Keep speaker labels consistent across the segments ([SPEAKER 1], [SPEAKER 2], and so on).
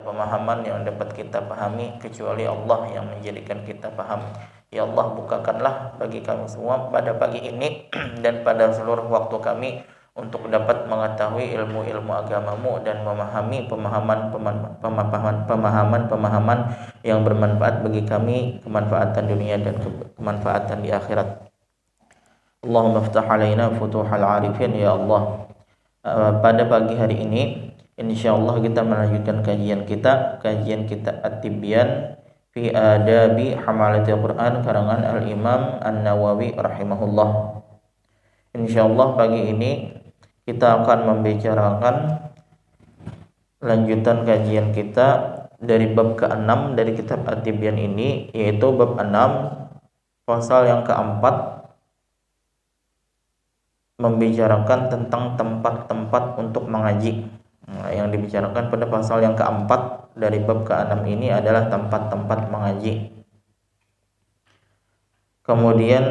[SPEAKER 1] pemahaman yang dapat kita pahami kecuali Allah yang menjadikan kita paham. Ya Allah, bukakanlah bagi kami semua pada pagi ini dan pada seluruh waktu kami untuk dapat mengetahui ilmu-ilmu agamamu dan memahami pemahaman yang bermanfaat bagi kami, kemanfaatan dunia dan kemanfaatan di akhirat. Allahumma ftah alaina futuhal arifin ya Allah. Pada pagi hari ini insyaallah kita melanjutkan kajian kita At-Tibyan fi Adabi Hamalatil Quran karangan Al-Imam An-Nawawi rahimahullah. Insyaallah pagi ini kita akan membicarakan lanjutan kajian kita dari bab ke-6 dari kitab At-Tibyan ini, yaitu bab 6 pasal yang keempat, membicarakan tentang tempat-tempat untuk mengaji. Yang dibicarakan pada pasal yang keempat dari bab ke-6 ini adalah tempat-tempat mengaji. Kemudian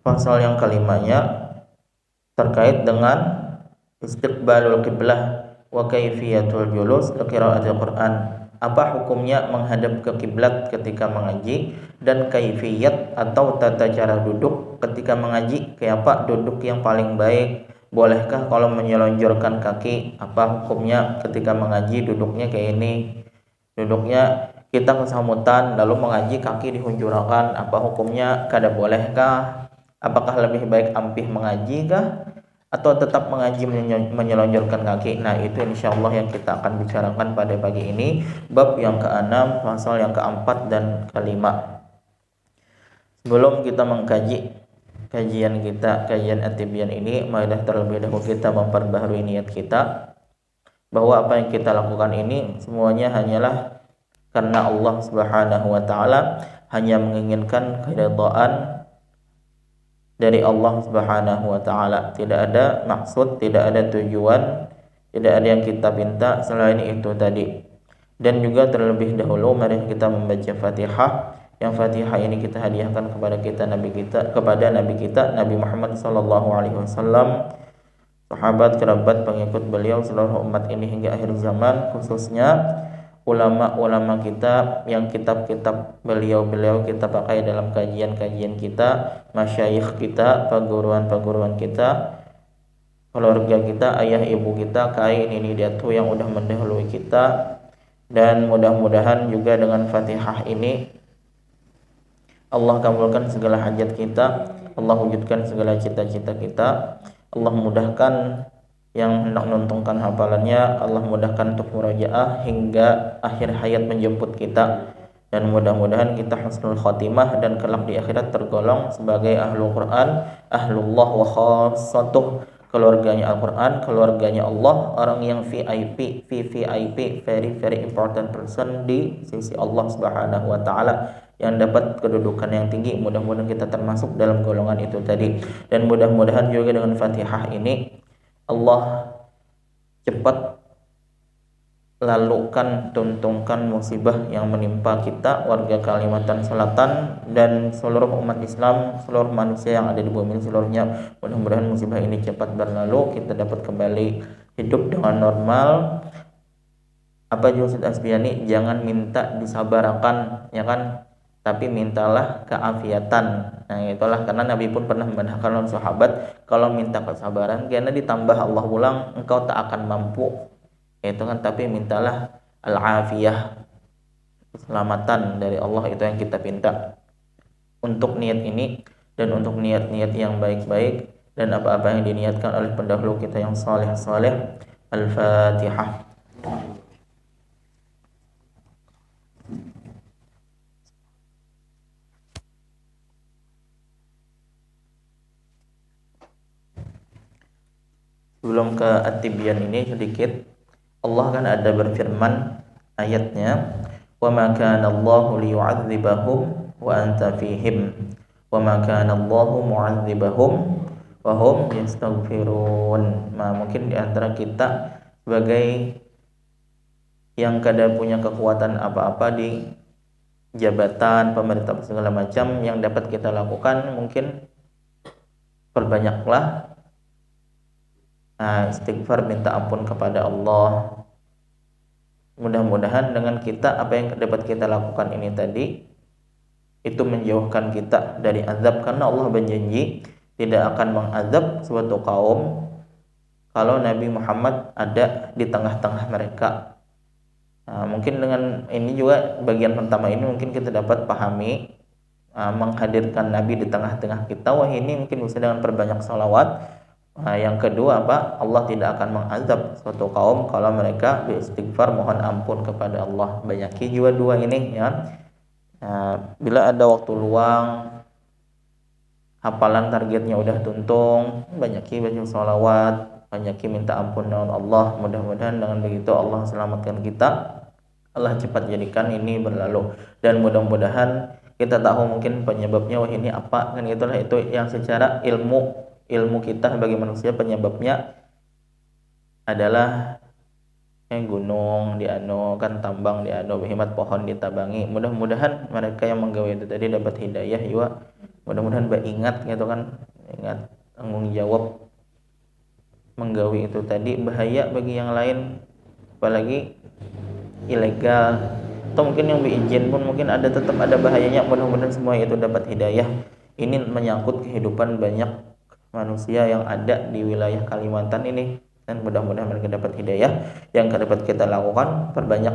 [SPEAKER 1] pasal yang kelimanya terkait dengan istiqbalul qiblah wa kaifiyatul julus li qiraatil Quran. Apa hukumnya menghadap ke kiblat ketika mengaji dan kaifiyat atau tata cara duduk ketika mengaji, kayak apa duduk yang paling baik, bolehkah kalau menyelonjorkan kaki, apa hukumnya ketika mengaji duduknya kayak ini, duduknya kita kesamutan lalu mengaji kaki dihunjurakan, apa hukumnya, kada bolehkah, apakah lebih baik ampih mengaji kah atau tetap mengaji menyelonjorkan kaki. Nah, itu insyaallah yang kita akan bicarakan pada pagi ini, bab yang ke-6 pasal yang ke-4 dan ke-5. Sebelum kita mengkaji kajian At-Tibyan ini, marilah terlebih dahulu kita memperbaharui niat kita bahwa apa yang kita lakukan ini semuanya hanyalah karena Allah Subhanahu wa taala, hanya menginginkan keridhaan dari Allah Subhanahu wa taala. Tidak ada maksud, tidak ada tujuan, tidak ada yang kita minta selain itu tadi. Dan juga terlebih dahulu mari kita membaca Fatihah. Yang Fatihah ini kita hadiahkan kepada Nabi kita Nabi Muhammad sallallahu alaihi wasallam, sahabat, kerabat, pengikut beliau, seluruh umat ini hingga akhir zaman, khususnya ulama-ulama kita yang kitab-kitab beliau kita pakai dalam kajian-kajian kita, masyayikh kita, perguruan-perguruan kita, keluarga kita, ayah ibu kita, kain ini datu yang udah mendahului kita. Dan mudah-mudahan juga dengan Fatihah ini Allah kabulkan segala hajat kita, Allah wujudkan segala cita-cita kita, Allah mudahkan yang hendak menuntunkan hafalannya, Allah mudahkan untuk murajaah hingga akhir hayat menjemput kita, dan mudah-mudahan kita husnul khotimah dan kelak di akhirat tergolong sebagai ahlul Quran, ahlullah wa khassatuh, keluarganya Al-Quran, keluarganya Allah, orang yang VIP, very very important person di sisi Allah Subhanahu wa taala, yang dapat kedudukan yang tinggi. Mudah-mudahan kita termasuk dalam golongan itu tadi. Dan mudah-mudahan juga dengan Fatihah ini Allah cepat lalukan, tuntunkan musibah yang menimpa kita, warga Kalimantan Selatan, dan seluruh umat Islam, seluruh manusia yang ada di bumi seluruhnya. Mudah-mudahan musibah ini cepat berlalu, kita dapat kembali hidup dengan normal. Apa Ustaz Asbiani, jangan minta disabarkan, ya kan, tapi mintalah keafiatan. Nah, itulah karena Nabi pun pernah membenarkan sahabat, kalau minta kesabaran karena ditambah Allah ulang engkau tak akan mampu, itu kan, tapi mintalah al-afiyah, keselamatan dari Allah, itu yang kita minta. Untuk niat ini dan untuk niat-niat yang baik-baik dan apa-apa yang diniatkan oleh pendahulu kita yang saleh-saleh. Al-Fatihah. Sebelum ke At-Tibyan ini sedikit, Allah kan ada berfirman ayatnya, wa ma kana Allahu liyu'adzibahum wa anta fihim wa ma kana Allahu mu'adzibahum wa hum yastaghfirun. Nah, mungkin di antara kita sebagai yang kada punya kekuatan apa-apa di jabatan pemerintah segala macam, yang dapat kita lakukan mungkin perbanyaklah istighfar, minta ampun kepada Allah. Mudah-mudahan dengan kita apa yang dapat kita lakukan ini tadi itu menjauhkan kita dari azab, karena Allah berjanji tidak akan mengazab suatu kaum kalau Nabi Muhammad ada di tengah-tengah mereka. Nah, mungkin dengan ini juga bagian pertama ini mungkin kita dapat pahami menghadirkan Nabi di tengah-tengah kita. Wah, ini mungkin bisa dengan perbanyak salawat. Yang kedua apa? Allah tidak akan mengazab suatu kaum kalau mereka beristighfar mohon ampun kepada Allah. Banyaki juga dua ini ya. Bila ada waktu luang, hafalan targetnya udah tuntung, banyaki baca salawat, banyaki minta ampun dengan Allah. Mudah-mudahan dengan begitu Allah selamatkan kita. Allah cepat jadikan ini berlalu, dan mudah-mudahan kita tahu mungkin penyebabnya. Wah, ini apa kan, itulah itu yang secara ilmu kita sebagai manusia penyebabnya adalah gunung di kan, tambang di behemat pohon ditabangi. Mudah-mudahan mereka yang menggawe itu tadi dapat hidayah juga. Mudah-mudahan ingat gitu kan, ingat tanggung jawab menggawe itu tadi bahaya bagi yang lain, apalagi ilegal atau mungkin yang berizin pun mungkin tetap ada bahayanya. Mudah-mudahan semua itu dapat hidayah. Ini menyangkut kehidupan banyak manusia yang ada di wilayah Kalimantan ini, dan mudah-mudahan mereka dapat hidayah. Yang dapat kita lakukan perbanyak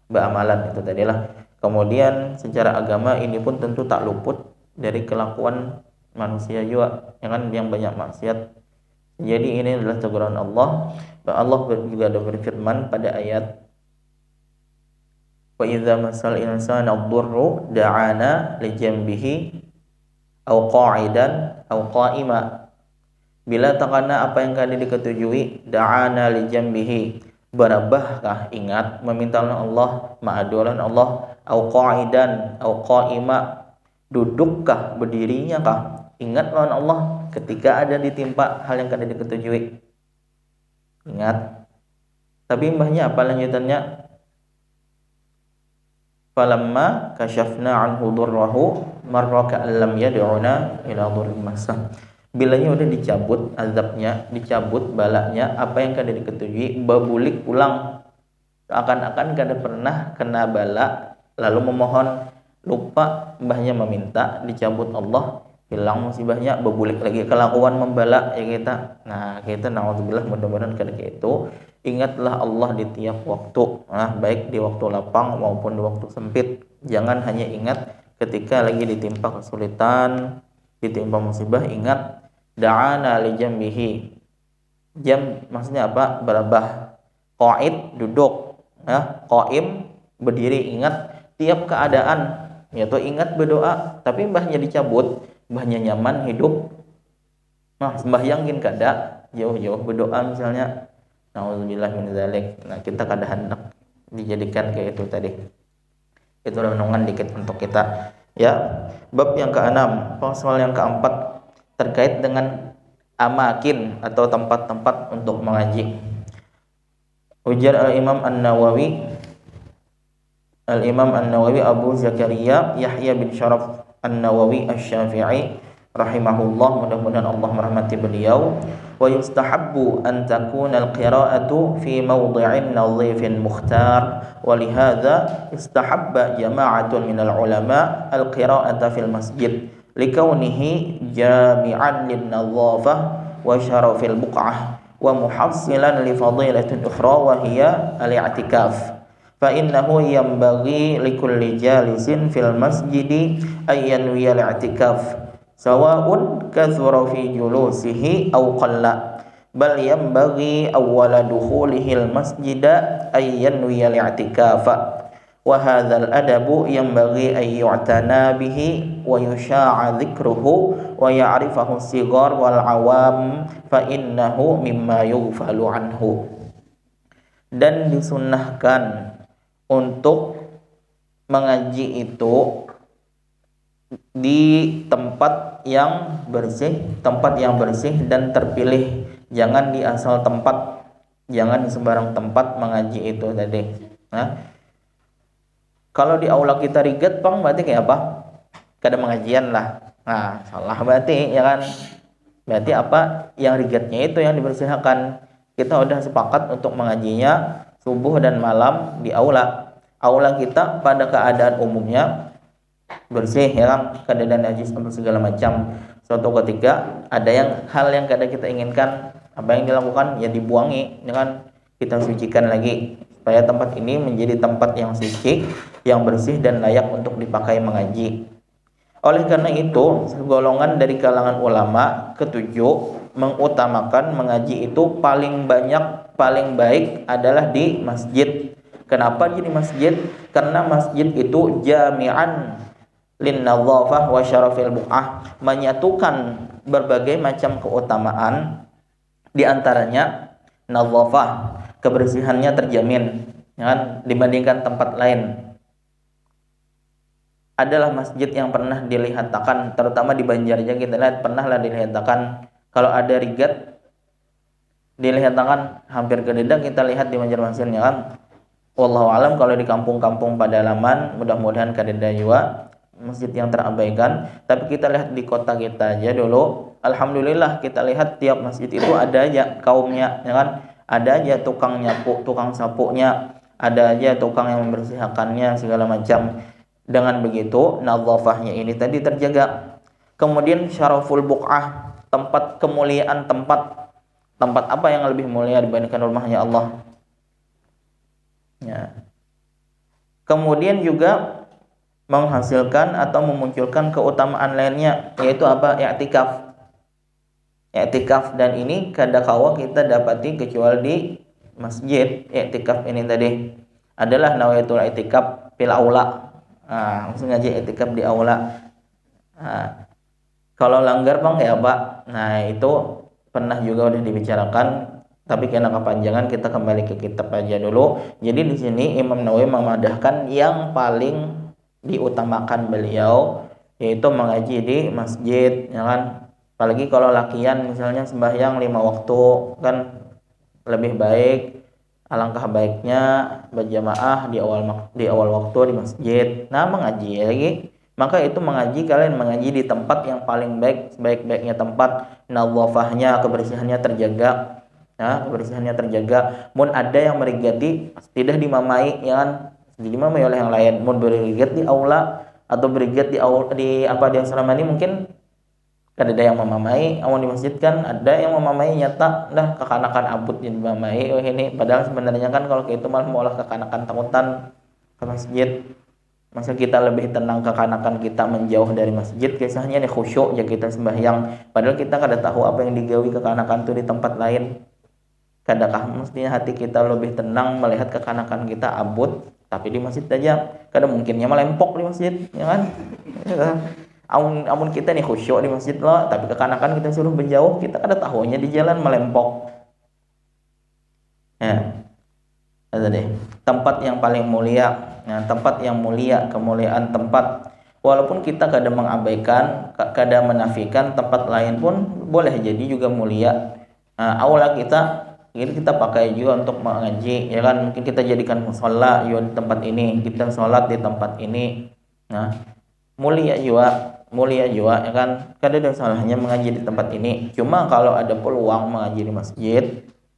[SPEAKER 1] beramalan itu tadilah. Kemudian secara agama ini pun tentu tak luput dari kelakuan manusia juga yang banyak maksiat. Jadi ini adalah teguran Allah. Allah juga ada berfirman pada ayat wa idza masal insana ad-durru da'ana li janbihi aw qa'idan aw qa'ima. Bila takana apa yang kalian diketujui, da'ana li jambihi, berabahkah ingat meminta Allah, ma'adulan Allah, au qa'idan au qa'ima, dudukkah berdirinya kah ingat lawan Allah ketika ada ditimpa hal yang kalian diketujui. Ingat. Tapi mbahnya apa lanjutannya? Falamma kashafna anhu durrahu marra ka'an lam yad'una ila dhurrin masah. Bilanya udah dicabut azabnya, dicabut balanya, apa yang kada diketujui, babulik pulang akan-akan kada pernah kena bala, lalu memohon, lupa mbahnya meminta, dicabut Allah, hilang musibahnya, babulik lagi kelakuan membala ya kita. Nah, kita naudzubillah, mudah-mudahan kada kayak itu. Ingatlah Allah di tiap waktu, baik di waktu lapang maupun di waktu sempit. Jangan hanya ingat ketika lagi ditimpa kesulitan, ditimpa musibah. Ingat da'ana li jambihi. Jam maksudnya apa? Berabah. Qa'id duduk, qa'im berdiri. Ingat tiap keadaan, yaitu ingat berdoa. Tapi mbahnya dicabut, mbahnya nyaman hidup, sembahyangin kada, jauh-jauh berdoa misalnya. Nauzubillah min dzalik. Nah, kita kada hendak dijadikan kayak itu tadi. Itu renungan dikit untuk kita. Ya, bab yang ke-6, pasal yang ke-4 terkait dengan amakin atau tempat-tempat untuk mengaji. Ujar Al-Imam An-Nawawi Abu Zakaria Yahya bin Syaraf An-Nawawi Asy-Syafi'i rahimahullah, mudah-mudahan Allah merahmati beliau. Wa yustahabbu an takuna al-qira'atu fi mawdi'in nadhifin mukhtar, wa lihadza istahabba jama'atun minal ulama al-qira'ata fil masjid likaunihi jami'an lin-nadhafah wa syarafil buq'ah wa muhassilan li fadilatin ukhra wa hiya al-i'tikaf. Fa innahu yanbaghi likulli jalisin fil masjidi ay yanwi al-i'tikaf sawa'un kathura fi julusihi aw qalla, bal yanbaghi awwala dukhulihi al-masjida ay yanwi al-i'tikafa. Wa hadzal adabu yanbaghi ay yu'tana bihi wa yusha'a dzikruhu wa ya'rifahu as-sighar wal 'awam fa innahu mimma yughfalu anhu. Dan disunnahkan untuk mengaji itu di tempat yang bersih dan terpilih. Jangan di asal tempat, jangan di sembarang tempat mengaji itu tadi. Kalau di aula kita riget bang, berarti kayak apa? Kada mengajian lah. Nah, salah berarti ya kan. Berarti apa? Yang rigetnya itu yang dibersihkan. Kita udah sepakat untuk mengajinya subuh dan malam di aula. Aula kita pada keadaan umumnya bersih, ya kan, keadaan najis atau segala macam. Suatu ketika ada hal yang kadang kita inginkan, apa yang dilakukan? Ya dibuangi, ya kan, kita sucikan lagi supaya tempat ini menjadi tempat yang suci, yang bersih dan layak untuk dipakai mengaji. Oleh karena itu, golongan dari kalangan ulama ketujuh mengutamakan mengaji itu paling banyak, paling baik adalah di masjid. Kenapa jadi masjid? Karena masjid itu jami'an lin nadzafah wa syarafil buq'ah, menyatukan berbagai macam keutamaan, di antaranya nadzafah, kebersihannya terjamin, ya kan, dibandingkan tempat lain. Adalah masjid yang pernah dilihatkan, terutama di Banjarnya kita lihat, pernahlah dilihatkan kalau ada rigat, dilihatkan hampir kededang kita lihat di Banjarmasin, ya kan. Wallahu alam kalau di kampung-kampung pedalaman mudah-mudahan kadeda juga masjid yang terabaikan. Tapi kita lihat di kota kita aja dulu, alhamdulillah kita lihat tiap masjid itu ada aja kaumnya, ya kan. Ada aja tukang nyapu, tukang sapunya, ada aja tukang yang membersihkannya segala macam. Dengan begitu nadzafahnya ini tadi terjaga. Kemudian syaraful buq'ah, tempat kemuliaan, tempat apa yang lebih mulia dibandingkan rumahnya Allah, ya. Kemudian juga menghasilkan atau memunculkan keutamaan lainnya, yaitu apa? I'tikaf. I'tikaf, dan ini kadangkala kita dapati kecuali di masjid. I'tikaf ini tadi adalah nawaitul i'tikaf fil aula. Langsung aja i'tikaf di aula. Kalau langgar Bang ya Pak. Nah, itu pernah juga udah dibicarakan, tapi karena kepanjangan kita kembali ke kitab aja dulu. Jadi di sini Imam Nawawi memadahkan yang paling diutamakan beliau yaitu mengaji di masjid, ya kan. Apalagi kalau lakian misalnya sembahyang 5 waktu kan lebih baik. Alangkah baiknya berjamaah di awal waktu di masjid. Nah, mengaji lagi, maka itu mengaji, kalian mengaji di tempat yang paling baik, sebaik-baiknya tempat, nadzafahnya, kebersihannya terjaga. Nah, kebersihannya terjaga. Mun ada yang merigati tidak dimamai, ya kan, dimamai oleh yang lain. Mun berigat di aula atau berigat di asrama ini mungkin kan ada yang memamai. Amun di masjid kan ada yang memamai nyata dah kekanakan abut yang memamai. Oh ini padahal sebenarnya kan kalau itu malah mau kekanakan takutan ke masjid. Masa kita lebih tenang kekanakan kita menjauh dari masjid, kisahnya nih khusyuk ya kita sembahyang. Padahal kita kada tahu apa yang digawi kekanakan itu di tempat lain. Kadakah mestinya hati kita lebih tenang melihat kekanakan kita abut, tapi di masjid aja. Kadang mungkinnya melempok di masjid, ya kan? Amun kita nih khusyuk di masjid loh, tapi kekanakan kita suruh menjauh, kita kada tahunya di jalan melempok. Ya, ada deh. Tempat yang paling mulia. Nah, tempat yang mulia, kemuliaan tempat. Walaupun kita kadang mengabaikan, kadang menafikan, tempat lain pun boleh jadi juga mulia. Nah, aula kita ini kita pakai juga untuk mengaji, ya kan. Mungkin kita jadikan mushola di tempat ini, kita sholat di tempat ini. Nah, mulia juga, ya kan. Kada ada salahnya mengaji di tempat ini. Cuma kalau ada peluang mengaji di masjid,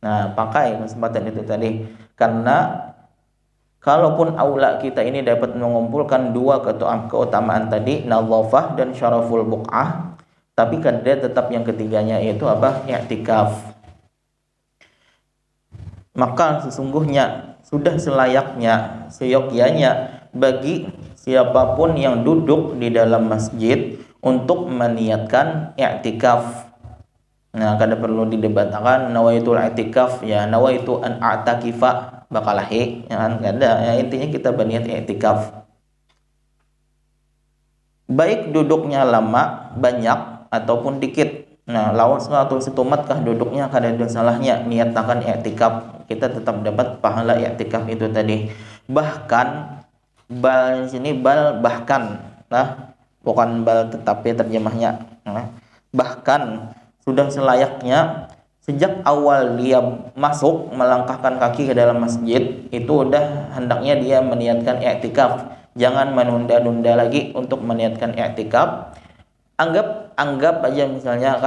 [SPEAKER 1] nah pakai kesempatan itu tadi. Karena kalaupun aula kita ini dapat mengumpulkan dua keutamaan tadi, nadzafah dan syaraful buq'ah, tapi kada tetap yang ketiganya yaitu apa? I'tikaf. Maka sesungguhnya sudah selayaknya, seyogyanya bagi siapapun yang duduk di dalam masjid untuk meniatkan i'tikaf. Nah, kada perlu didebatkan nawaitul i'tikaf, ya nawaitu an a'takifa bakalahi, ya kan, kada. Ya, intinya kita berniat i'tikaf. Baik duduknya lama, banyak ataupun dikit. Nah, lawas atau setumatkah duduknya, kada ada salahnya niatkan i'tikaf. Kita tetap dapat pahala i'tikaf itu tadi. Bahkan bal sini bahkan, nah bukan bal tetapi terjemahnya. Nah, bahkan sudah selayaknya sejak awal dia masuk melangkahkan kaki ke dalam masjid itu udah hendaknya dia meniatkan i'tikaf. Jangan menunda-nunda lagi untuk meniatkan i'tikaf. Anggap aja misalnya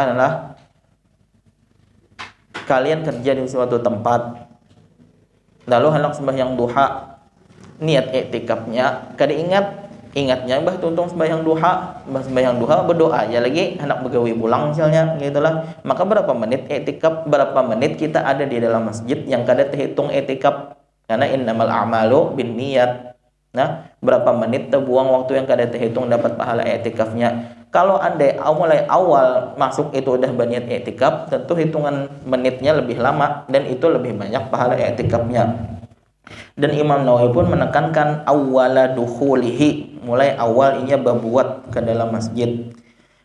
[SPEAKER 1] kalian kerja di suatu tempat, lalu hendak sembahyang duha, niat iktikafnya kada ingatnya bah tuntung sembahyang duha berdoa aja lagi hendak begawi pulang misalnya gitulah, maka berapa menit iktikaf, berapa menit kita ada di dalam masjid yang kada terhitung iktikaf, karena innamal a'malu binniyat. Nah, berapa menit terbuang waktu yang kada terhitung dapat pahala iktikafnya. Kalau andai mulai awal masuk itu udah berniat iktikaf, tentu hitungan menitnya lebih lama dan itu lebih banyak pahala iktikafnya. Dan Imam Nawawi pun menekankan awwala dukhulihi, mulai awal ia berbuat ke dalam masjid.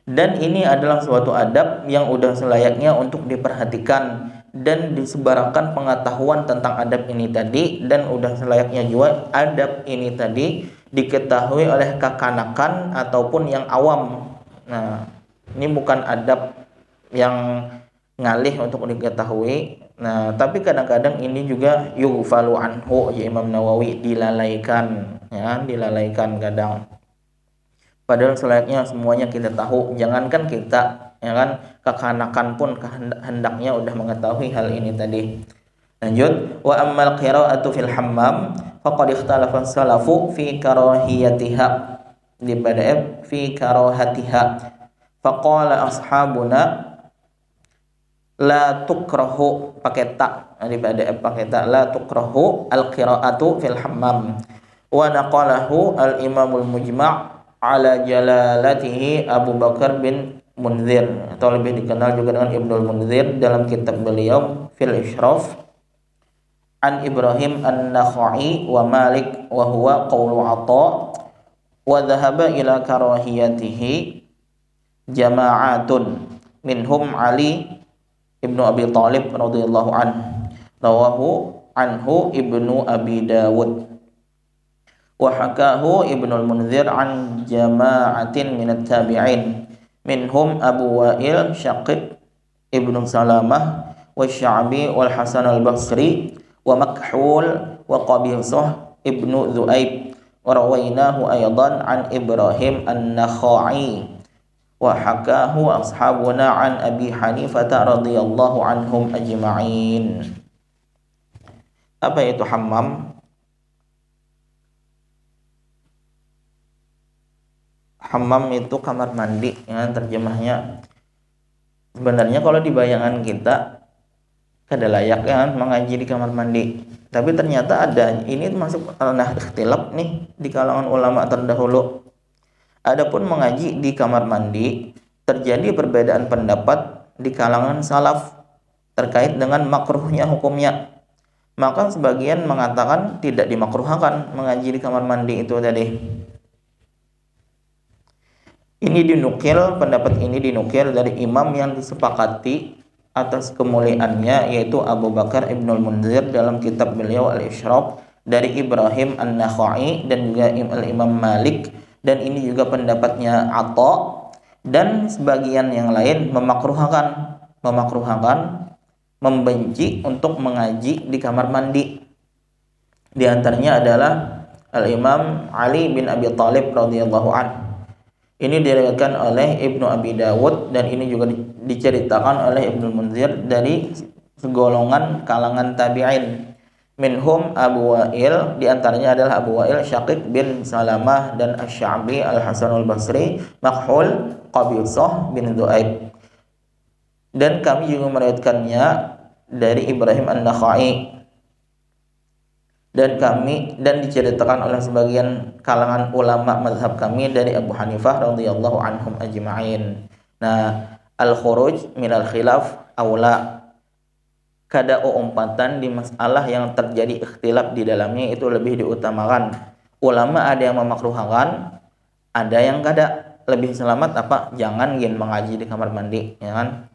[SPEAKER 1] Dan ini adalah suatu adab yang udah selayaknya untuk diperhatikan dan disebarkan pengetahuan tentang adab ini tadi, dan udah selayaknya juga adab ini tadi diketahui oleh kekanakan ataupun yang awam. Nah, ini bukan adab yang ngalih untuk diketahui. Nah, tapi kadang-kadang ini juga yughfalu anhu, ya Imam Nawawi, dilalaikan, ya, dilalaikan kadang. Padahal selayaknya semuanya kita tahu, jangankan kita, ya kan, kekanakan pun hendaknya udah mengetahui hal ini tadi. Lanjut, wa ammal qira'atu fil hammam faqad ikhtalafa salafu fi karahiyatiha, di bada'ib fi karahatiha, faqala ashabuna la tukrahu, pakai ta, di bada'ib pakai ta, la tukrahu al-qira'atu fil hammam, wa naqalahu al-imamul mujma' ala jalalatihi Abu Bakar bin Munzir, atau lebih dikenal juga dengan Ibnul Munzir dalam kitab beliau Fil Ishraf, an Ibrahim an-Nakhai wa Malik wa huwa qawlu Atha, wa dhahaba ila karahiyatihi jama'atun minhum Ali ibnu Abi Thalib radhiyallahu anhu, rawahu anhu Ibnu Abi Dawud, wa hakahu Ibnul Munzir an jama'atin minat tabi'in minhum Abu Wa'il Syaqiq ibnu Salamah wa Sya'bi wal Hasan al-Basri wa Makhul wa Qabisah ibnu Dhu'aib, wa rawainahu aydan an Ibrahim an-Nakhai, wa hakahu ashabuna an Abi Hanifah radhiyallahu anhum ajma'in. Apa itu hammam? Hammam itu kamar mandi, ya, terjemahnya. Sebenarnya kalau di bayangan kita kada layak, ya, mengaji di kamar mandi. Tapi ternyata ada, ini masuk ranah ikhtilaf nih di kalangan ulama terdahulu. Adapun mengaji di kamar mandi, terjadi perbedaan pendapat di kalangan salaf terkait dengan makruhnya hukumnya. Maka sebagian mengatakan tidak dimakruhkan mengaji di kamar mandi itu tadi. Pendapat ini dinukil dari imam yang disepakati atas kemuliaannya, yaitu Abu Bakar Ibnul Munzir dalam kitab beliau Al-Ishraf, dari Ibrahim an-Nakhai dan juga Imam Malik, dan ini juga pendapatnya Atha, dan sebagian yang lain memakruhkan membenci untuk mengaji di kamar mandi. Di antaranya adalah Al-Imam Ali bin Abi Thalib radhiyallahu anhu. Ini diriwayatkan oleh Ibnu Abi Dawud, dan ini juga diceritakan oleh Ibnu Munzir dari segolongan kalangan tabi'in. Minhum Abu Wa'il, di antaranya adalah Abu Wa'il Syaqiq bin Salamah dan Asy-Sya'bi Al-Hasan al-Basri, Makhul, Qabisah bin Dhu'aib. Dan kami juga meriwayatkannya dari Ibrahim an-Nakhai, dan diceritakan oleh sebagian kalangan ulama mazhab kami dari Abu Hanifah radhiyallahu anhum ajma'in. Nah, al-khuruj minal khilaf aula, kada umpatan di masalah yang terjadi ikhtilaf di dalamnya itu lebih diutamakan. Ulama ada yang memakruhkan, ada yang kada. Lebih selamat apa? Jangan mengaji di kamar mandi, ya kan?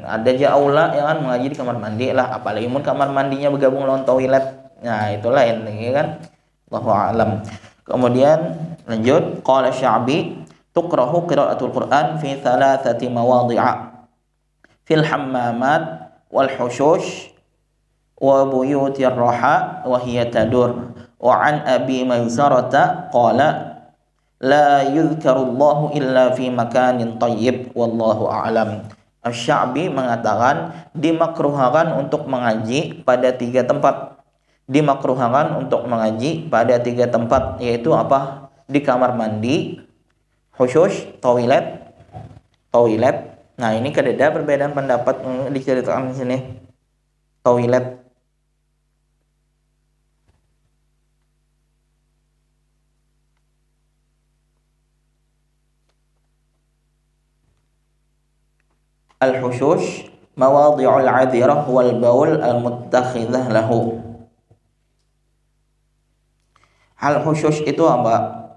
[SPEAKER 1] Ada aja aula, ya kan, mengaji di kamar mandi lah, apalagi mun kamar mandinya bergabung lawan toilet. Nah, itulah ini kan. Allahu a'lam. Kemudian lanjut, qala Sya'bi tukrahu qira'atul Qur'an fi thalathati mawadhi'a fil hammamat wal hushush wa buyutir raha wa hiya tadur, wa an Abi Maisarata qala la yudhkarullahu illa fi makanin tayyib wallahu a'lam. Asy-Sya'bi mengatakan dimakruhkan untuk mengaji pada 3 tempat. dimakruhkan untuk mengaji pada 3 tempat, yaitu apa? Di kamar mandi, khusus toilet. Nah, ini kededa perbedaan pendapat diceritakan di sini. Toilet. Al-khusus mawadhi'ul 'adhirah wal baul al-muttakhidah lahu. Al-khusus itu apa?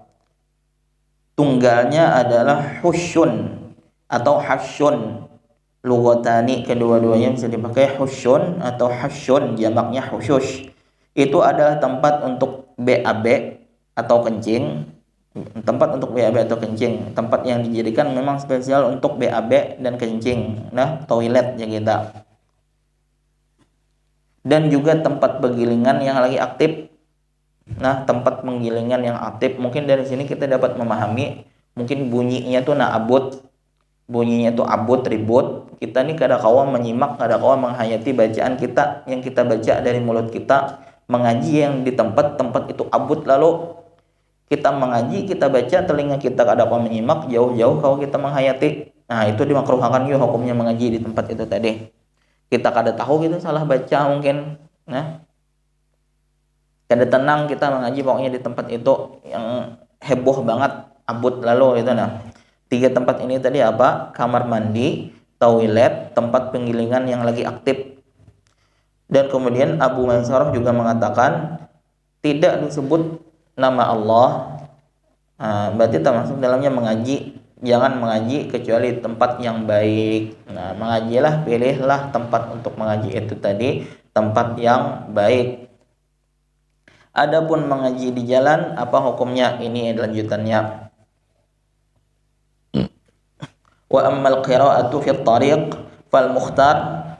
[SPEAKER 1] Tunggalnya adalah husyun atau hasyun. Lugatani, kedua-duanya bisa dipakai, husyun atau hasyun, jamaknya khusus. Itu adalah tempat untuk BAB atau kencing. Tempat untuk BAB atau kencing, tempat yang dijadikan memang spesial untuk BAB dan kencing. Nah, toilet ya kita. Dan juga tempat penggilingan yang lagi aktif. Nah, tempat penggilingan yang aktif, mungkin dari sini kita dapat memahami, mungkin bunyinya tuh abut, bunyinya tuh abut, ribut. Kita nih kadang-kala menyimak, kadang-kala menghayati bacaan kita yang kita baca dari mulut kita, mengaji yang di tempat-tempat itu abut, lalu kita mengaji, kita baca, telinga kita kadang-kala menyimak, jauh-jauh kalau kita menghayati. Nah, itu dimakruhkan juga hukumnya mengaji di tempat itu tadi. Kita kada tahu kita salah baca mungkin. Nah, kada tenang kita mengaji pokoknya di tempat itu yang heboh banget, abut lalu itu. Nah, 3 tempat ini tadi apa? Kamar mandi, toilet, tempat penggilingan yang lagi aktif. Dan kemudian Abu Mansarah juga mengatakan tidak disebut nama Allah. Berarti termasuk dalamnya mengaji. Jangan mengaji kecuali tempat yang baik. Nah, mengajilah, pilihlah tempat untuk mengaji itu tadi, tempat yang baik. Adapun mengaji di jalan, apa hukumnya? Ini lanjutannya. Wa ammal qira'atu fi at-tariq fal mukhtar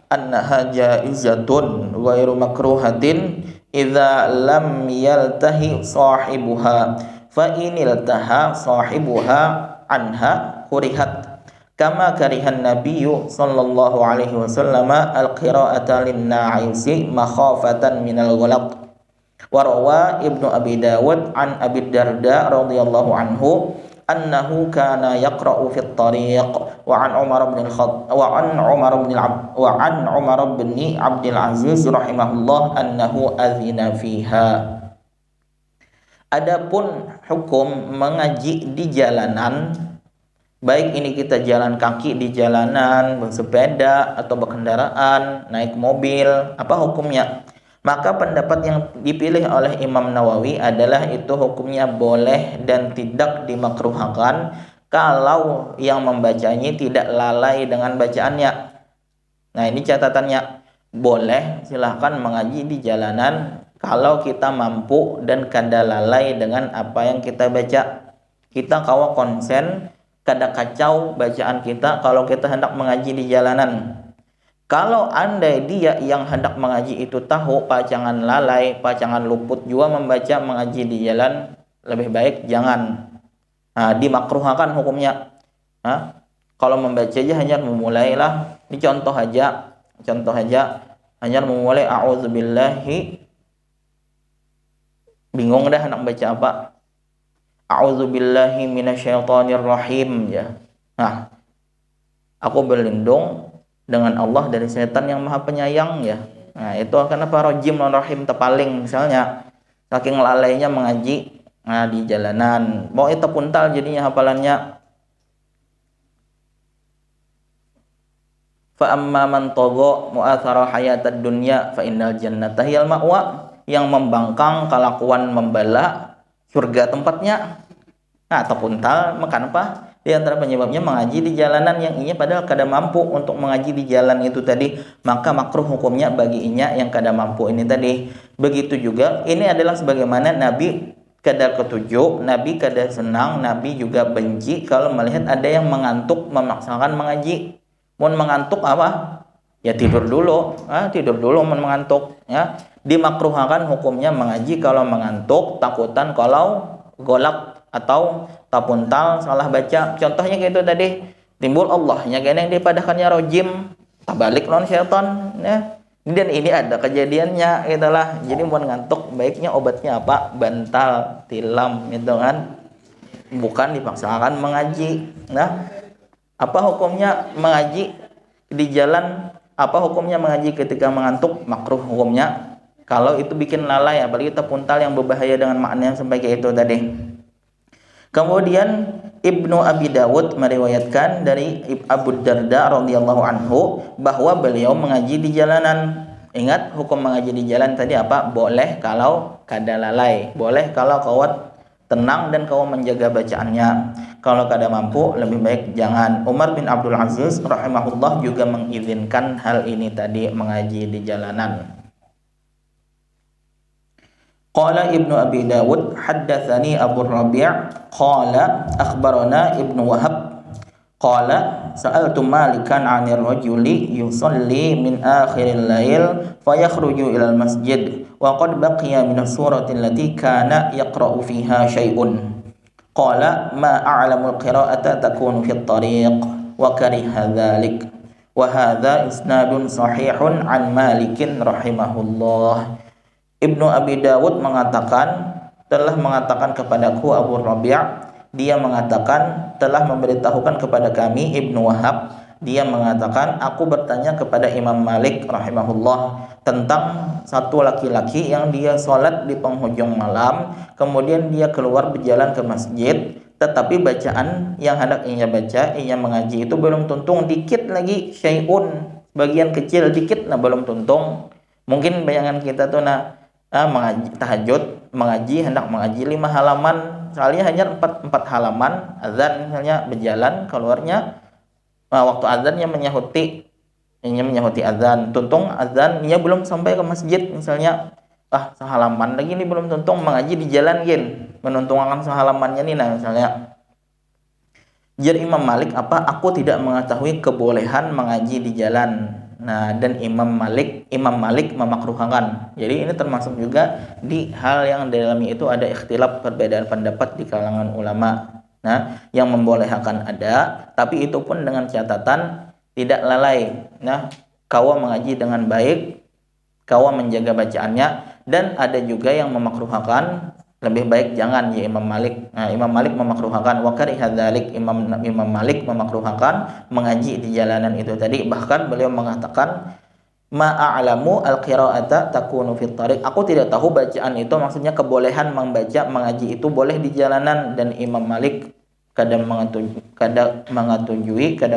[SPEAKER 1] annaha jaizatun ghairu makruhatin idza lam yaltahi sahibuha fa iniltaha sahibuha anha kurihat kama karihan nabiyyu sallallahu alaihi wasallam al-qira'ata lin-na'isi makhafatan minal ghalaq. Wa rawa Ibnu Abi Dawud an Abi Darda radhiyallahu anhu annahu kana yaqra'u fi at-tariq wa an Umar bin Abdul Aziz rahimahullah annahu adzina fiha. Adapun hukum mengaji di jalanan, baik ini kita jalan kaki di jalanan, bersepeda atau berkendaraan, naik mobil, apa hukumnya? Maka pendapat yang dipilih oleh Imam Nawawi adalah itu hukumnya boleh dan tidak dimakruhkan kalau yang membacanya tidak lalai dengan bacaannya. Nah, ini catatannya, boleh silahkan mengaji di jalanan kalau kita mampu dan kada lalai dengan apa yang kita baca. Kita kawa konsen, kada kacau bacaan kita kalau kita hendak mengaji di jalanan. Kalau andai dia yang hendak mengaji itu tahu, jangan lalai, jangan luput juga membaca mengaji di jalan, lebih baik jangan. Nah, dimakruhkan hukumnya. Nah, kalau membaca aja hanya memulailah. Ini contoh aja hanya memulai a'udzubillahi, bingung dah hendak baca apa. A'udzubillahi minasyaitonirrajim ya. Nah, aku berlindung dengan Allah dari setan yang maha penyayang ya. Nah, itu kenapa rajim non rahim tepaling misalnya, saking lalainya mengaji di jalanan. Mau itu puntal jadinya hafalannya. Fa amma man tagha mu'athara hayatad dunya fa innal jannata hiyal ma'wa. Yang membangkang, kelakuan membala, surga tempatnya. Nah, terpuntal, maka apa? Di antara penyebabnya mengaji di jalanan yang inya padahal kada mampu untuk mengaji di jalan itu tadi, maka makruh hukumnya bagi inya yang kada mampu ini tadi. Begitu juga ini adalah sebagaimana Nabi kada ketujuh, Nabi kada senang, Nabi juga benci kalau melihat ada yang mengantuk memaksakan mengaji. Mun mengantuk apa? Ya tidur dulu, mun mengantuk ya. Dimakruhkan hukumnya mengaji kalau mengantuk, takutan kalau golak atau tapuntal salah baca. Contohnya kayak itu tadi, timbul Allahnya kena yang dipadahkannya rojim, tabalik non syaitan ya. Dan ini ada kejadiannya itulah. Jadi mau ngantuk baiknya obatnya apa? Bantal, tilam gitu kan. Bukan dipaksakan mengaji. Nah, apa hukumnya mengaji di jalan? Apa hukumnya mengaji ketika mengantuk? Makruh hukumnya. Kalau itu bikin lalai, apalagi terpuntal yang berbahaya dengan makna yang sampai kayak itu tadi. Kemudian Ibnu Abi Dawud meriwayatkan dari Abu Darda radhiyallahu anhu bahwa beliau mengaji di jalanan. Ingat hukum mengaji di jalan tadi apa? Boleh kalau kada lalai, boleh kalau kau tenang dan kau menjaga bacaannya. Kalau kada mampu lebih baik jangan. Umar bin Abdul Aziz rahimahullah juga mengizinkan hal ini tadi, mengaji di jalanan. Qala Ibnu Abi Dawud haddatsani Abu Rabi' qala akhbarana Ibnu Wahab qala sa'altu Malikan 'anir rajuli yusalli min akhiril lail fayakhruju ilal masjid wa qad baqiya min as-surati allati kana yaqra'u fiha syai'un qala ma a'lamul qira'ata takunu fit tariq wa kariha dzalik wa hadza isnadun sahihun 'an Malikin rahimahullah. Ibnu Abi Dawud telah mengatakan kepadaku Abu Rabi', dia mengatakan telah memberitahukan kepada kami Ibnu Wahab, dia mengatakan aku bertanya kepada Imam Malik rahimahullah tentang satu laki-laki yang dia sholat di penghujung malam, kemudian dia keluar berjalan ke masjid, tetapi bacaan yang hendak ia baca, ia mengaji itu belum tuntung, dikit lagi syai'un, bagian kecil dikit, nah belum tuntung. Mungkin bayangan kita tuh mengaji tahajud, hendak mengaji 5 halaman, soalnya hanya 4 halaman, azan misalnya berjalan keluarnya, waktu azannya menyahuti azan, tuntung azannya belum sampai ke masjid misalnya, sehalaman lagi ini belum tuntung, mengaji di jalan menuntungkan sehalamannya nih, nah misalnya. Jadi Imam Malik aku tidak mengetahui kebolehan mengaji di jalan. Nah, dan Imam Malik memakruhkan. Jadi ini termasuk juga di hal yang dalamnya itu ada ikhtilaf, perbedaan pendapat di kalangan ulama. Nah, yang membolehkan ada, tapi itu pun dengan catatan tidak lalai. Nah, kau mengaji dengan baik, kau menjaga bacaannya, dan ada juga yang memakruhkan lebih baik jangan, ya Imam Malik. Nah, Imam Malik memakruhkan, wa kariha dzalik, Imam Malik memakruhkan mengaji di jalanan itu tadi. Bahkan beliau mengatakan ma a'lamu al-qira'ata takunu fit tariq. Aku tidak tahu bacaan itu maksudnya kebolehan mengaji itu boleh di jalanan, dan Imam Malik kadang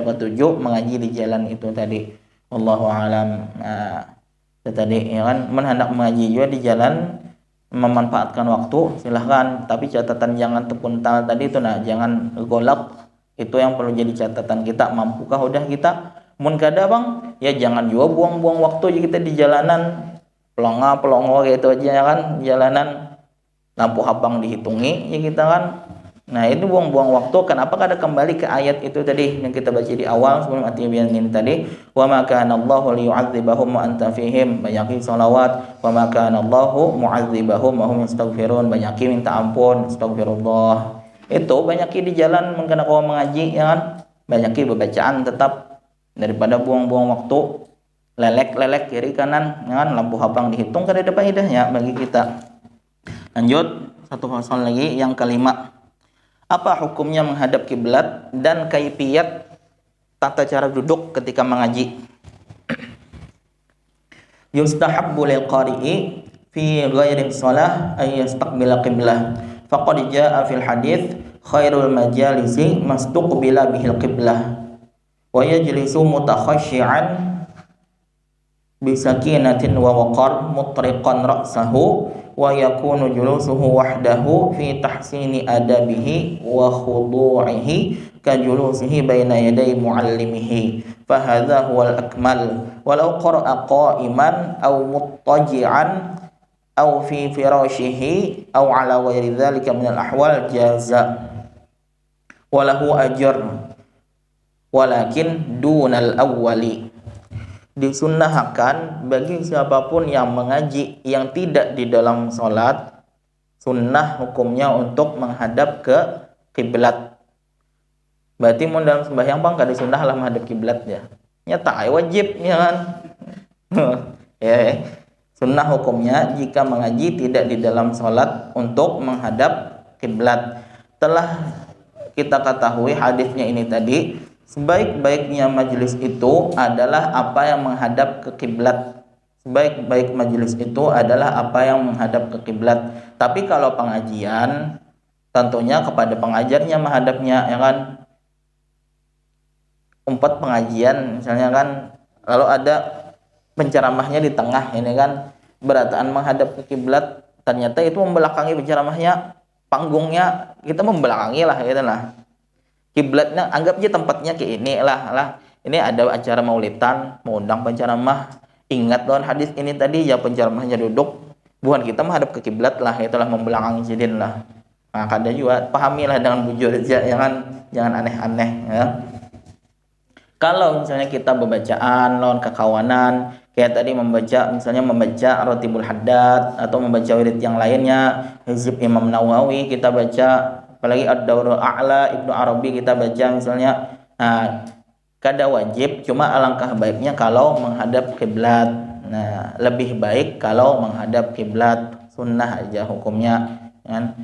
[SPEAKER 1] ketujuh mengaji di jalan itu tadi. Wallahu alam. Nah, itu tadi ya kan, hendak mengaji juga di jalan, memanfaatkan waktu silahkan, tapi catatan jangan terpuntal tadi itu, jangan golak, itu yang perlu jadi catatan kita. Mampukah udah kita mun kada bang, ya jangan juga buang-buang waktu kita di jalanan, pelongo gitu aja ya kan, jalanan lampu habang dihitungi ya kita kan. Nah itu buang-buang waktu. Kenapa kada kembali ke ayat itu tadi yang kita baca di awal sebelum atibian ini tadi, wa ma kana Allahu liyu'adzibahum wa anta fihim, banyaki salawat, wa ma kana Allahu mu'adzibahum wa hum yastaghfirun, banyaki minta ampun, astagfirullah. Itu banyaki di jalan mengkena kau mengaji ya kan, banyaki bacaan tetap, daripada buang-buang waktu lelek kiri kanan ya kan, lampu habang dihitung, kada ada faedahnya bagi kita. Lanjut satu pasal lagi yang kelima. Apa hukumnya menghadap kiblat dan kaifiyat tata cara duduk ketika mengaji? Yustahabbu lil qari'i fi ghairi shalah ay yastaqbila qiblah. Faqad jaa'a fil hadits khairul majalisi mastuqbila bihil qiblah wa yajlisu mutakhashshi'an bi sakinatin wa waqar mutriqan ra'sahu wa yakunu julusuhu wahdahu fi tahsini adabihi wa khudu'ihi ka julusihi baina yaday muallimihi fa hadha huwal akmal walau qara'a qa'iman aw muttaji'an aw fi firashihi aw ala ghairi dhalika min al ahwal jaza wa lahu ajr walakin dunal awwali. Disunnahkan bagi siapapun yang mengaji yang tidak di dalam sholat, sunnah hukumnya untuk menghadap ke kiblat. Berarti mun dalam sembahyang bang kada sunnah lah menghadap kiblat ya. Nyata wajib ya kan. Sunnah hukumnya jika mengaji tidak di dalam sholat untuk menghadap kiblat. Telah kita ketahui hadisnya ini tadi, sebaik-baiknya majelis itu adalah apa yang menghadap ke kiblat. Sebaik-baik majelis itu adalah apa yang menghadap ke kiblat. Tapi kalau pengajian, tentunya kepada pengajarnya menghadapnya, ya kan? Pengajian misalnya kan, lalu ada penceramahnya di tengah, ini kan berataan menghadap ke kiblat, ternyata itu membelakangi penceramahnya, panggungnya kita membelakangi lah, gitu lah. Kiblatnya anggap aja tempatnya kayak ini lah. Ini ada acara maulidan, mau undang penceramah, ingat doang hadis ini tadi, ya penceramahnya duduk, bukan kita menghadap ke kiblat lah, itulah membelakangi sidin lah. Nah, kadang juga pahamilah dengan bujur aja, jangan aneh-aneh, ya. Kalau misalnya kita bebacaan lawan kekawanan, kayak tadi misalnya membaca Rotibul Haddad atau membaca wirid yang lainnya, Hizb Imam Nawawi kita baca, apalagi Ad-Daurul A'la Ibnu Arabi kita baca misalnya. Nah, kada wajib, cuma alangkah baiknya kalau menghadap kiblat. Nah, lebih baik kalau menghadap kiblat, sunnah aja hukumnya, kan?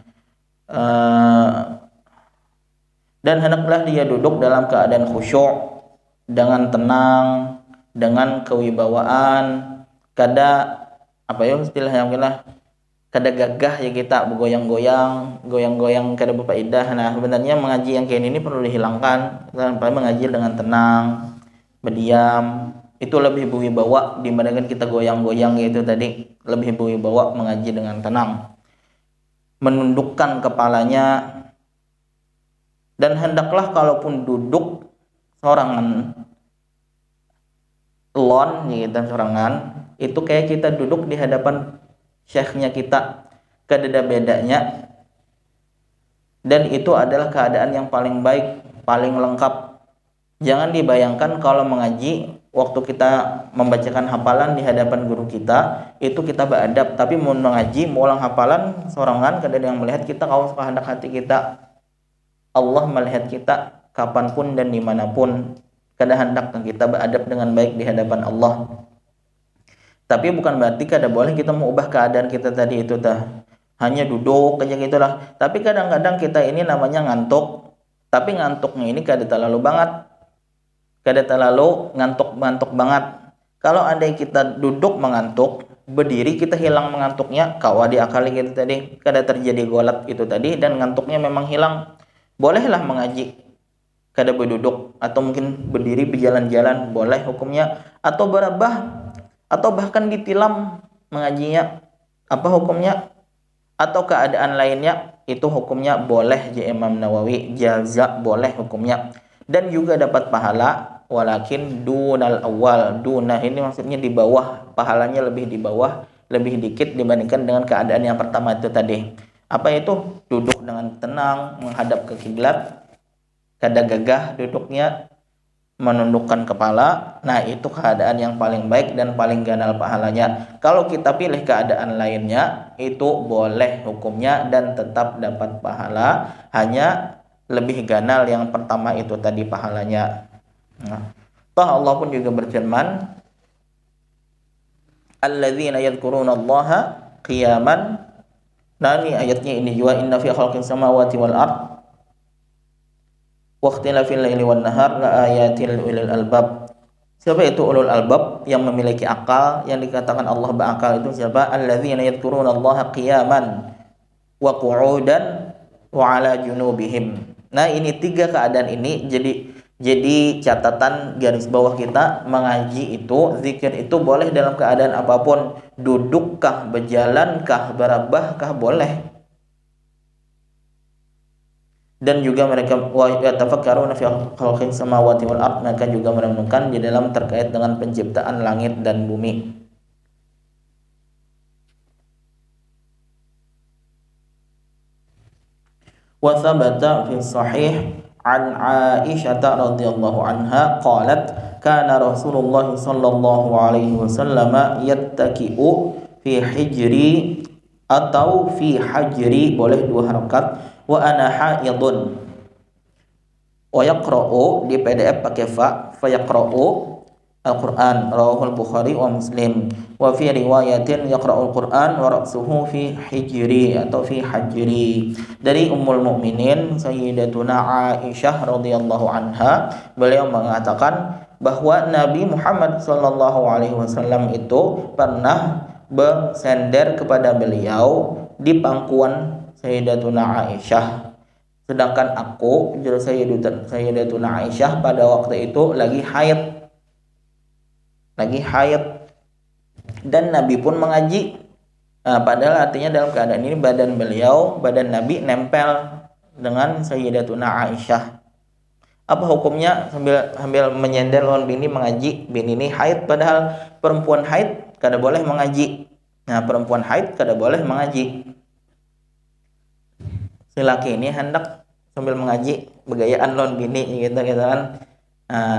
[SPEAKER 1] Dan hendaklah dia duduk dalam keadaan khusyuk, dengan tenang, dengan kewibawaan, kada istilahnya kada gagah ya kita goyang-goyang kada berfaedah. Nah, sebenarnya mengaji yang kayak ini perlu dihilangkan. Kita mengaji dengan tenang, berdiam, itu lebih berwibawa dibandingkan kita goyang-goyang, yaitu tadi lebih berwibawa mengaji dengan tenang, menundukkan kepalanya. Dan hendaklah kalaupun duduk sorangan sorangan, itu kayak kita duduk di hadapan syekhnya kita, kada bedanya. Dan itu adalah keadaan yang paling baik, paling lengkap. Jangan dibayangkan kalau mengaji waktu kita membacakan hafalan di hadapan guru kita, itu kita beradab, tapi mau mengaji, mau ulang hafalan sorangan, kada ada yang melihat kita, kalau kehendak hati kita. Allah melihat kita kapanpun dan dimanapun. Kada hendak kita beradab dengan baik di hadapan Allah. Tapi bukan berarti kada boleh kita mengubah keadaan kita tadi itu hanya duduk aja gitulah. Tapi kadang-kadang kita ini namanya ngantuk, tapi ngantuknya ini kada terlalu ngantuk banget. Kalau andai kita duduk mengantuk, berdiri kita hilang mengantuknya, kawa diakali gitu tadi, kada terjadi golat itu tadi, dan ngantuknya memang hilang, bolehlah mengaji kada berduduk, atau mungkin berdiri berjalan-jalan, boleh hukumnya, atau berabah, atau bahkan ditilam mengajinya, apa hukumnya, atau keadaan lainnya, itu hukumnya boleh. Imam Nawawi jaza, boleh hukumnya, dan juga dapat pahala. Walakin dunal awal, dunah ini maksudnya di bawah, pahalanya lebih di bawah, lebih dikit dibandingkan dengan keadaan yang pertama itu tadi. Apa itu? Duduk dengan tenang menghadap ke kiblat, kada gagah duduknya, menundukkan kepala. Nah, itu keadaan yang paling baik dan paling ganal pahalanya. Kalau kita pilih keadaan lainnya, itu boleh hukumnya dan tetap dapat pahala, hanya lebih ganal yang pertama itu tadi pahalanya. Nah, Allah pun juga berfirman, alladzina yadhkurunallaha qiyaman. Nah, ini ayatnya ini juga, inna fi khalqis samawati wal ard wa ikhtilafil laili wan nahar la ayatil ulil albab. Siapa itu ulul albab? Yang memiliki akal. Yang dikatakan Allah berakal itu siapa? Alladzina yadhkurunallaha qiyaman wa qu'udan wa ala junubihim. Nah, ini tiga keadaan ini jadi catatan garis bawah kita. Mengaji itu, zikir itu boleh dalam keadaan apapun, dudukkah, berjalankah, berabahkah, boleh. Dan juga mereka wa yatafakkaruna fi khalqis samawati wal ard, mereka juga merenungkan di dalam terkait dengan penciptaan langit dan bumi. Wa thabata fi sahih an Aisyah radhiyallahu anha qalat kana Rasulullah sallallahu alaihi wasallam yattaki'u fi hijri atau fi hajri, boleh dua harakat, wa ana haidun, wa yaqra'u di PDF pakai fa yaqra'u Al-Quran, rawahul Bukhari wa Muslim. Wa fi riwayatin yaqra'ul Quran wa ra'suhu fi hijri atau fi hajri. Dari Ummul Mukminin Sayyidatuna Aisyah radhiyallahu anha, beliau mengatakan bahwa Nabi Muhammad sallallahu alaihi wasallam itu pernah bersender kepada beliau di pangkuan Sayyidatuna Aisyah. Sedangkan aku, Sayyidatuna Aisyah pada waktu itu lagi haid. Dan Nabi pun mengaji. Padahal artinya dalam keadaan ini badan Nabi nempel dengan Sayyidatuna Aisyah. Apa hukumnya sambil menyender lawan bini mengaji? Bini ini haid, padahal perempuan haid kada boleh mengaji. Perempuan haid kada boleh mengaji. Si laki ini hendak sambil mengaji begayaan lawan bini gitu kan.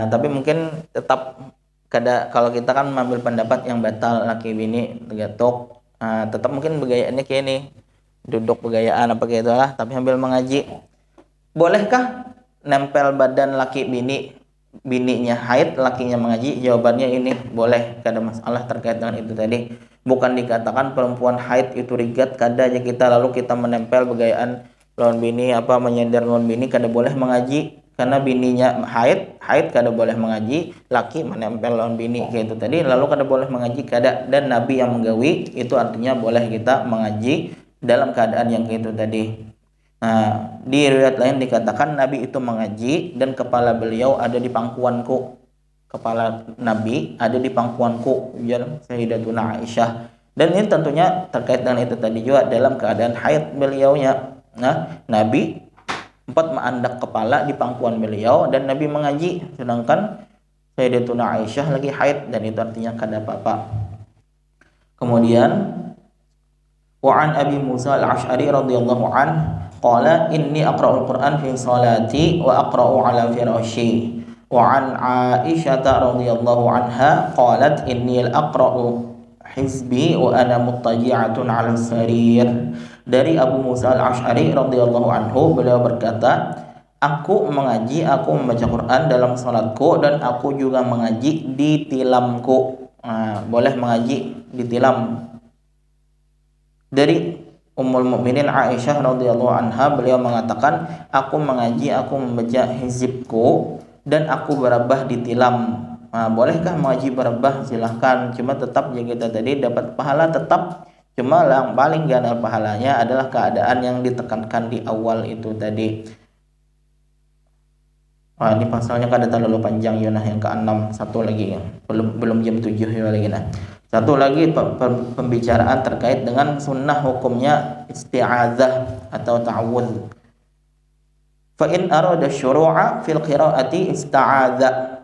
[SPEAKER 1] Tapi mungkin tetap kalau kita kan mengambil pendapat yang batal laki bini tegatok, tetap mungkin begayaannya kayak ini, duduk begayaan apa kayak itulah, tapi sambil mengaji. Bolehkah nempel badan laki bininya haid, lakinya mengaji? Jawabannya ini boleh, kada masalah terkait dengan itu tadi. Bukan dikatakan perempuan haid itu rigat, kada aja kita lalu kita menempel begayaan lawan bini, menyender lawan bini, kada boleh mengaji. Karena bininya haid kada boleh mengaji, laki menempel lawan bini kayak itu tadi, lalu kada boleh mengaji kada. Dan Nabi yang menggawi itu artinya boleh kita mengaji dalam keadaan yang kayak itu tadi. Di riwayat lain dikatakan Nabi itu mengaji dan kepala beliau ada di pangkuanku. Kepala Nabi ada di pangkuanku, ujar Sayyidatuna Aisyah. Dan ini tentunya terkait dengan itu tadi juga dalam keadaan haid beliaunya. Nabi menandak kepala di pangkuan beliau dan Nabi mengaji, sedangkan Sayyidatuna Aisyah lagi haid, dan itu artinya kada apa-apa. Kemudian wa an Abi Musa al-Asy'ari radhiyallahu anhu qala inni aqra'ul Qur'an fi salati wa aqra'u ala firashi. Wa an Aisyah radhiyallahu anha qalat inni aqra'u hizbi wa ana muttaji'atun 'ala sarir. Dari Abu Musa al-Asy'ari radhiyallahu anhu, beliau berkata, aku membaca Quran dalam salatku dan aku juga mengaji di tilamku. Boleh mengaji di tilam. Dari Ummul Mukminin Aisyah radhiyallahu anha, beliau mengatakan, aku membaca hizibku dan aku berabah di tilam. Bolehkah mengaji berabah? Silahkan, cuma tetap yang kita tadi dapat pahala tetap. Cuma yang paling ganda pahalanya adalah keadaan yang ditekankan di awal itu tadi. Ini pasalnya kada terlalu panjang ya, yang ke-6. Satu lagi, belum jam 7 ya lagi. Satu lagi pembicaraan terkait dengan sunnah hukumnya isti'adzah atau ta'awudz. Fa in arada syuru'a fil qira'ati ista'adza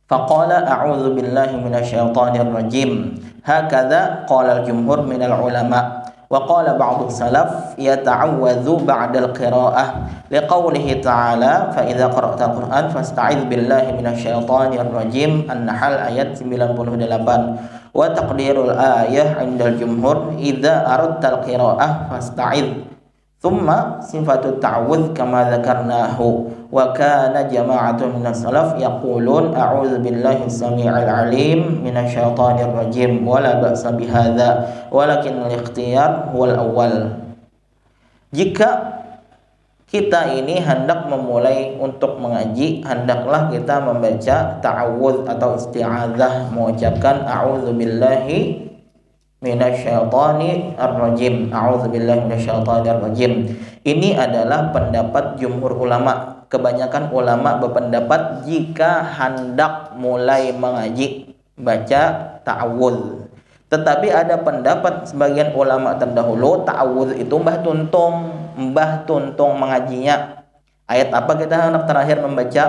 [SPEAKER 1] faqala a'udzu billahi minasyaitonir rajim. Hakadha qala al-jumhur minal ulama. Wa qala ba'du salaf yata'awwadzu ba'dal qira'ah liqaulihi ta'ala fa idza qara'ta al-Qur'an fasta'idz billahi minasyaitonir rajim. An-Nahl ayat 98. Wa taqdirul ayah 'indal jumhur idza aradta al-qira'ah fasta'idz. Thumma sifatut ta'awudz kama dzakarnahu. Wa kana jama'atun minas salaf yaqulun a'udzu billahi as-sami'il 'alim minasyaitonir rajim wa la ba'sa bihadza walakin al-ikhtiyar huwal awwal. Jika kita ini hendak memulai untuk mengaji, hendaklah kita membaca ta'awudz atau isti'adzah, mengucapkan a'udzu billahi minasyaitonir rajim. A'udzubillahi minasyaitonir rajim. Ini adalah pendapat jumhur ulama. Kebanyakan ulama berpendapat jika hendak mulai mengaji baca ta'awudz. Tetapi ada pendapat sebagian ulama terdahulu, ta'awudz itu mbah tuntung mengajinya. Ayat apa kita hendak terakhir membaca?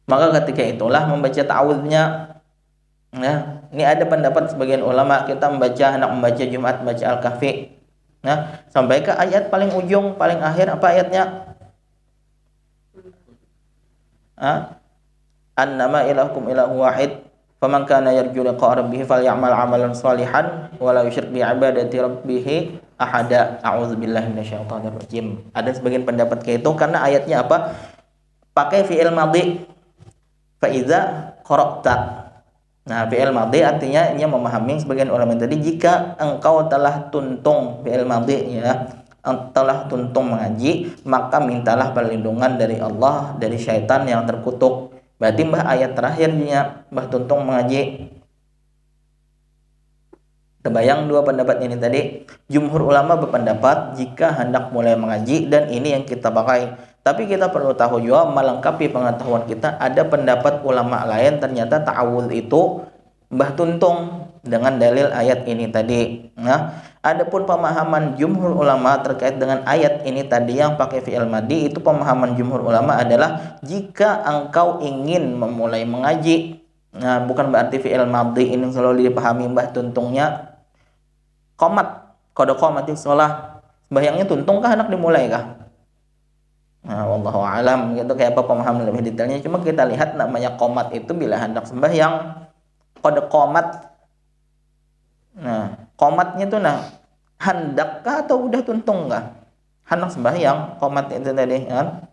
[SPEAKER 1] Maka ketika itulah membaca ta'awudznya. Ini ada pendapat sebagian ulama, kita hendak membaca Jumat, baca Al-Kahfi. Sampai ke ayat paling ujung, paling akhir, apa ayatnya? Annama ilahukum ilahu wahid, faman kana yarju liqa'a rabbih falyamal 'amalan shalihan wa la yusyrik bi 'ibadati rabbih ahada. A'udzubillahi minasyaitonir rajim. Ada sebagian pendapat kayak itu karena ayatnya apa? Pakai fi'il madhi. fa idza qara'ta. Nah, fi'il madhi artinya ia memahami sebagian ulama tadi, jika engkau telah tuntung, fi'il madhi ya, telah tuntung mengaji, maka mintalah perlindungan dari Allah dari syaitan yang terkutuk. Berarti mbah ayat terakhirnya mbah tuntung mengaji. Terbayang dua pendapat ini tadi. Jumhur ulama berpendapat jika hendak mulai mengaji, dan ini yang kita pakai. Tapi kita perlu tahu juga, melengkapi pengetahuan kita, ada pendapat ulama lain ternyata ta'awudz itu mbah tuntung dengan dalil ayat ini tadi. Nah, adapun pemahaman jumhur ulama terkait dengan ayat ini tadi yang pakai fi'il madhi, itu pemahaman jumhur ulama adalah jika engkau ingin memulai mengaji. Nah, bukan berarti fi'il madhi ini selalu dipahami mbah tuntungnya qomat, qad qamatis shalah. Sembahyangnya tuntung kah hendak dimulai kah? Nah, wallahu alam, gitu kayak apa pemahaman lebih detailnya. Cuma kita lihat namanya qomat itu bila hendak sembahyang, qad qamat. Nah, qomatnya itu hendakkah atau udah tuntung kah? Hendak sembahyang, qomat itu tadi kan.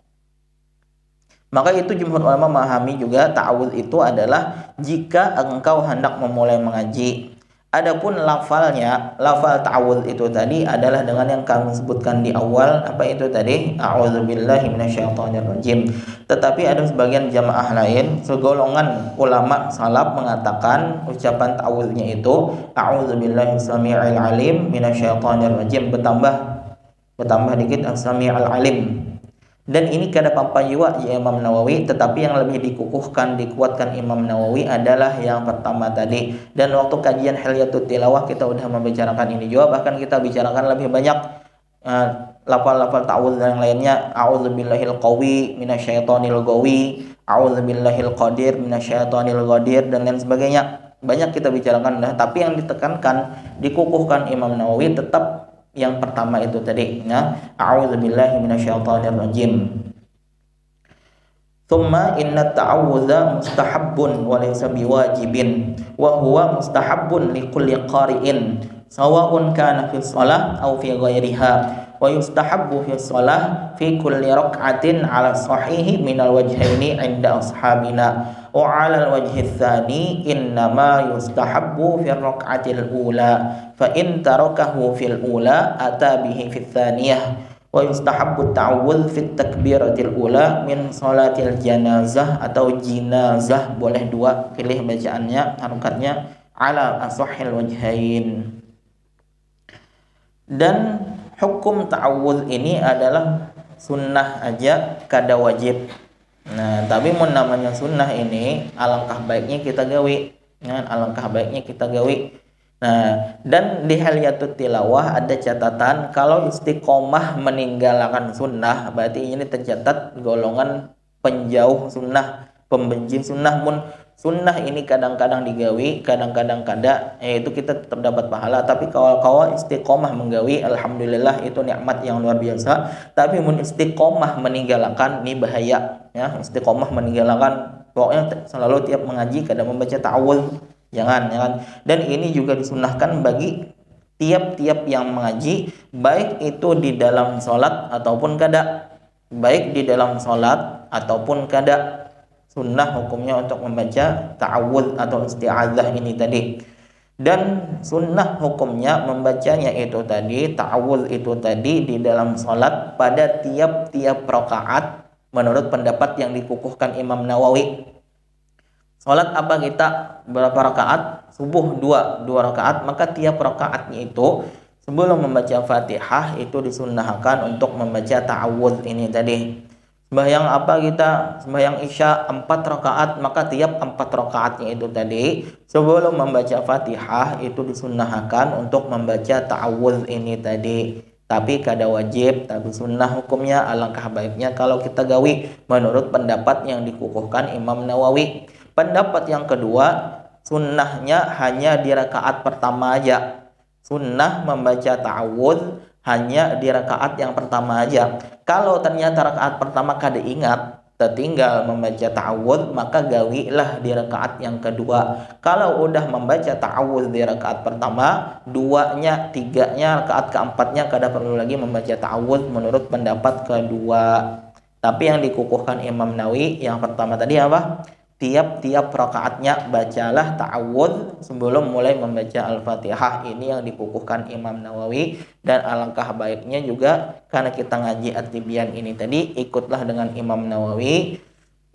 [SPEAKER 1] Maka itu jumhur ulama memahami juga ta'awudz itu adalah jika engkau hendak memulai mengaji. Adapun lafal ta'awudz itu tadi adalah dengan yang kami sebutkan di awal, apa itu tadi? A'udzubillahi minasyaitonirrajim. Tetapi ada sebagian jamaah lain, segolongan ulama salaf mengatakan ucapan ta'awudznya itu a'udzubillahi samii'il alim minasyaitonirrajim, bertambah dikit as-samii'al alim. Dan ini kada pampan juga ya Imam Nawawi, tetapi yang lebih dikuatkan Imam Nawawi adalah yang pertama tadi. Dan waktu kajian Hilyatul Tilawah kita udah membicarakan ini juga, bahkan kita bicarakan lebih banyak lafal-lafal ta'awudz yang lainnya. A'udzubillahil qawi minasyaitonil qawi, a'udzubillahil qadir minasyaitonil qadir, dan lain sebagainya. Banyak kita bicarakan, tapi yang ditekankan, dikukuhkan Imam Nawawi tetap yang pertama itu tadi, a'udzubillahi minasyaitonirrajim. Tsumma inna ta'awudza mustahabbun wa laysa biwajibin, wa huwa mustahabbun likulli qari'in sawa'un kana fi shalah aw fi ghairiha, wa yustahabbu fi shalah fi kulli rak'atin 'ala sahihi minal wajhaini 'inda ashabina, wa 'ala al-wajhi tsani innama yustahabbu fi rak'atil ula, fa in tarakahu fil ula ata bihi fil tsaniyah, wa yustahabbu ta'awudz fit takbiratil ula min salatil janazah atau jinazah, boleh dua, pilih bacaannya harokatnya, ala asahhil wajhain. Dan hukum ta'awudz ini adalah sunnah aja, kada wajib. Nah, tapi mun namanya sunnah ini alangkah baiknya kita gawi. Alangkah baiknya kita gawi. Nah, dan di Hilyatul Tilawah ada catatan kalau istiqomah meninggalkan sunnah, berarti ini tercatat golongan penjauh sunnah, pembenci sunnah. Mun sunnah ini kadang-kadang digawi, kadang-kadang kada, itu kita tetap dapat pahala. Tapi kalau istiqomah menggawi, alhamdulillah itu nikmat yang luar biasa. Tapi mun istiqomah meninggalkan ini bahaya, ya. Istiqomah meninggalkan, pokoknya selalu tiap mengaji kada membaca ta'awudz, jangan. Dan ini juga disunnahkan bagi tiap-tiap yang mengaji, baik itu di dalam sholat ataupun kada, sunnah hukumnya untuk membaca ta'awudz atau isti'adzah ini tadi. Dan sunnah hukumnya membacanya itu tadi, ta'awudz itu tadi di dalam sholat pada tiap-tiap rakaat menurut pendapat yang dikukuhkan Imam Nawawi. Sholat apa kita berapa rakaat? Subuh dua rakaat, maka tiap rakaatnya itu sebelum membaca Fatihah itu disunnahkan untuk membaca ta'awudz ini tadi. Sembahyang apa kita? Sembahyang Isya 4 rakaat, maka tiap 4 rakaatnya itu tadi sebelum membaca Fatihah itu disunnahkan untuk membaca ta'awudz ini tadi. Tapi kada wajib, tapi sunnah hukumnya. Alangkah baiknya kalau kita gawi menurut pendapat yang dikukuhkan Imam Nawawi. Pendapat yang kedua, sunnahnya hanya di rakaat pertama aja. Sunnah membaca ta'awudz hanya di rakaat yang pertama aja. Kalau ternyata rakaat pertama kada ingat, tertinggal membaca ta'awudz, maka gawilah di rakaat yang kedua. Kalau udah membaca ta'awudz di rakaat pertama, 2-nya, 3-nya, rakaat keempatnya kada perlu lagi membaca ta'awudz menurut pendapat kedua. Tapi yang dikukuhkan Imam Nawawi yang pertama tadi apa? tiap-tiap rakaatnya bacalah ta'awudz sebelum mulai membaca Al-Fatihah. Ini yang dikukuhkan Imam Nawawi, dan alangkah baiknya juga karena kita ngaji At-Tibyan ini tadi, ikutlah dengan Imam Nawawi,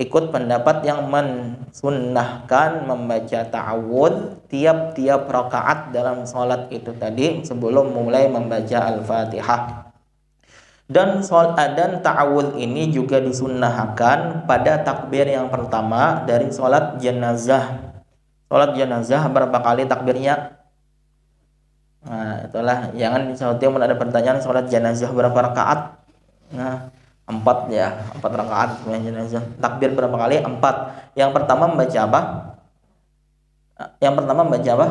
[SPEAKER 1] ikut pendapat yang mensunnahkan membaca ta'awudz tiap-tiap rakaat dalam sholat itu tadi sebelum mulai membaca Al-Fatihah. Dan ta'awudz ini juga disunnahkan pada takbir yang pertama dari sholat jenazah. Sholat jenazah berapa kali takbirnya? Nah, itulah, jangan misalnya ada pertanyaan sholat jenazah berapa rakaat? Nah, 4 ya, 4 rakaat jenazah. Takbir berapa kali? 4. Yang pertama membaca apa?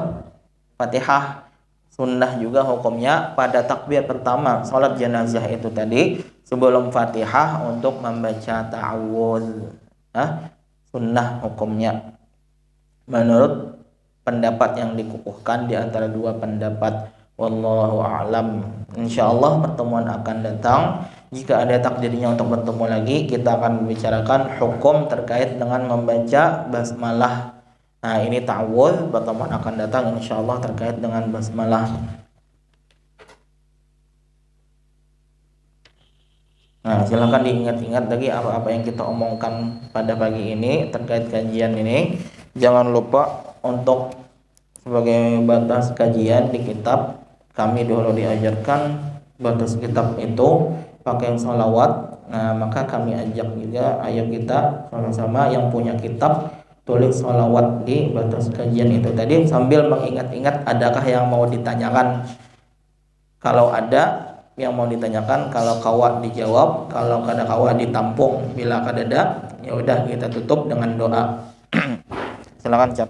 [SPEAKER 1] Fatihah. Sunnah juga hukumnya pada takbir pertama sholat jenazah itu tadi sebelum Fatihah untuk membaca ta'awudz. Sunnah hukumnya menurut pendapat yang dikukuhkan di antara dua pendapat. Wallahu a'lam. Insyaallah pertemuan akan datang, jika ada takdirnya untuk bertemu lagi, kita akan membicarakan hukum terkait dengan membaca basmalah. Nah, ini ta'awudz, pertemuan akan datang insyaallah terkait dengan basmalah. Nah, silakan diingat-ingat lagi apa-apa yang kita omongkan pada pagi ini terkait kajian ini. Jangan lupa untuk sebagai batas kajian di kitab, kami dulu diajarkan batas kitab itu pakai sholawat. Nah, maka kami ajak juga, ayo kita sama-sama yang punya kitab tulis sholawat di batas kajian itu tadi sambil mengingat-ingat adakah yang mau ditanyakan. Kalau ada yang mau ditanyakan, kalau kawat dijawab, kalau kada kawat ditampung, bila kada ada ya udah kita tutup dengan doa. Silakan catat.